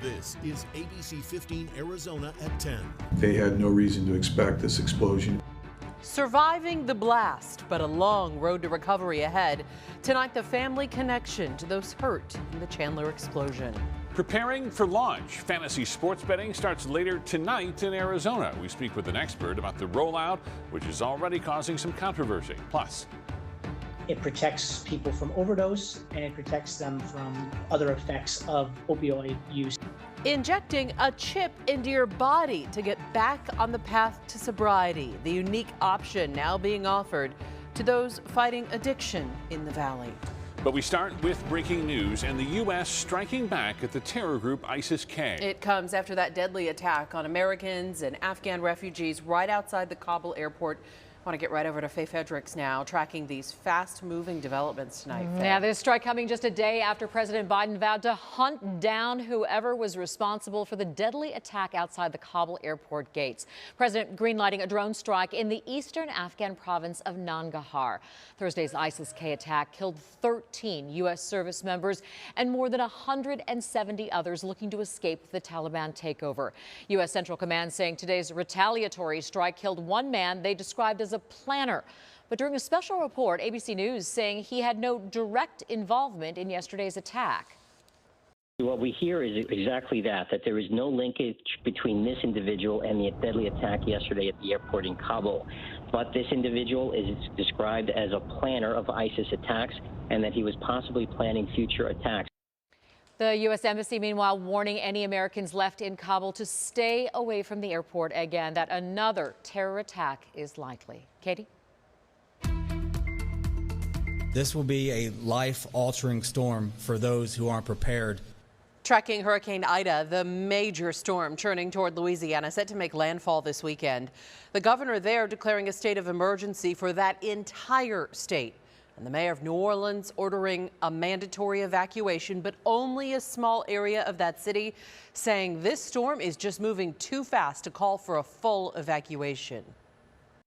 This is ABC 15 Arizona at 10. They had no reason to expect this explosion. Surviving the blast, but a long road to recovery ahead. Tonight, the family connection to those hurt in the Chandler explosion. Preparing for launch. Fantasy sports betting starts later tonight in Arizona. We speak with an expert about the rollout, which is already causing some controversy. Plus, it protects people from overdose and it protects them from other effects of opioid use. Injecting a chip into your body to get back on the path to sobriety. The unique option now being offered to those fighting addiction in the valley. but we start with breaking news and the U.S. striking back at the terror group ISIS-K. It comes after that deadly attack on Americans and Afghan refugees right outside the Kabul airport. I want to get right over to Faye Fredericks now, tracking these fast-moving developments tonight. Faye. Yeah, this strike coming just a day after President Biden vowed to hunt down whoever was responsible for the deadly attack outside the Kabul airport gates. President greenlighting a drone strike in the eastern Afghan province of Nangarhar. Thursday's ISIS-K attack killed 13 U.S. service members and more than 170 others looking to escape the Taliban takeover. U.S. Central Command saying today's retaliatory strike killed one man they described as a planner. But during a special report, ABC News saying he had no direct involvement in yesterday's attack. What we hear is exactly that there is no linkage between this individual and the deadly attack yesterday at the airport in Kabul. But this individual is described as a planner of ISIS attacks and that he was possibly planning future attacks. The U.S. Embassy, meanwhile, warning any Americans left in Kabul to stay away from the airport again, that another terror attack is likely. Katie? This will be a life-altering storm for those who aren't prepared. Tracking Hurricane Ida, the major storm churning toward Louisiana, set to make landfall this weekend. The governor there declaring a state of emergency for that entire state. And the mayor of New Orleans ordering a mandatory evacuation, but only a small area of that city, saying this storm is just moving too fast to call for a full evacuation.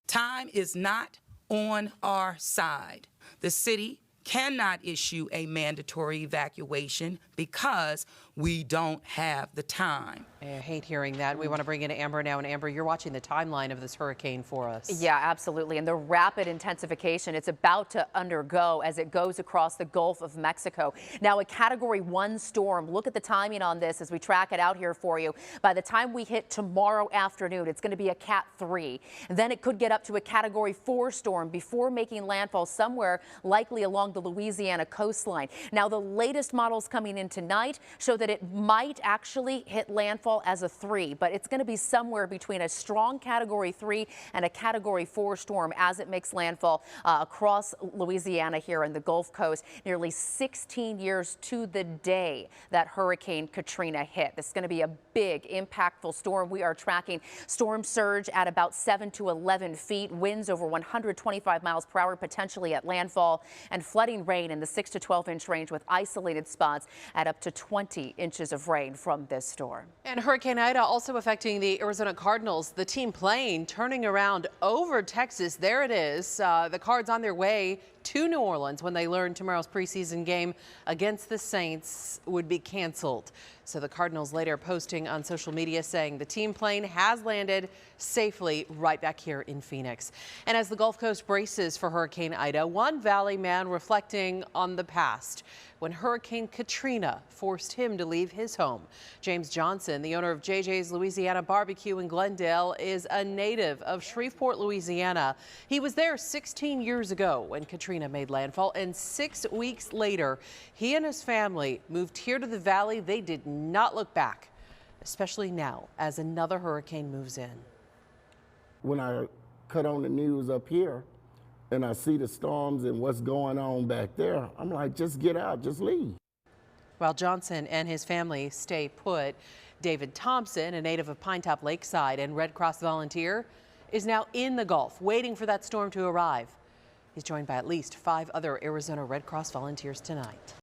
Time is not on our side. The city cannot issue a mandatory evacuation because we don't have the time. I hate hearing that. We want to bring in Amber now. And Amber, you're watching the timeline of this hurricane for us. Yeah, absolutely. And the rapid intensification it's about to undergo as it goes across the Gulf of Mexico. Now, a Category 1 storm. Look at the timing on this as we track it out here for you. By the time we hit tomorrow afternoon, it's going to be a Cat 3. Then it could get up to a Category 4 storm before making landfall somewhere likely along the Louisiana coastline. Now, the latest models coming in tonight show that it might actually hit landfall as a 3, but it's going to be somewhere between a strong Category 3 and a Category 4 storm as it makes landfall across Louisiana here on the Gulf Coast. Nearly 16 years to the day that Hurricane Katrina hit. This is going to be a big, impactful storm. We are tracking storm surge at about 7 to 11 feet, winds over 125 miles per hour, potentially at landfall, and flooding rain in the 6 to 12 inch range with isolated spots at up to 20 inches of rain from this storm. And Hurricane Ida also affecting the Arizona Cardinals. The team plane turning around over Texas. There it is. The Cards on their way to New Orleans when they learned tomorrow's preseason game against the Saints would be canceled. So the Cardinals later posting on social media saying the team plane has landed safely right back here in Phoenix. And as the Gulf Coast braces for Hurricane Ida, one Valley man reflecting on the past when Hurricane Katrina forced him to leave his home. James Johnson, the owner of JJ's Louisiana Barbecue in Glendale, is a native of Shreveport, Louisiana. He was there 16 years ago when Katrina made landfall, and 6 weeks later, he and his family moved here to the Valley. They did not look back, especially now as another hurricane moves in. When I cut on the news up here and I see the storms and what's going on back there, I'm like, just get out, just leave. While Johnson and his family stay put, David Thompson, a native of Pinetop Lakeside and Red Cross volunteer, is now in the Gulf waiting for that storm to arrive. He's joined by at least 5 other Arizona Red Cross volunteers tonight.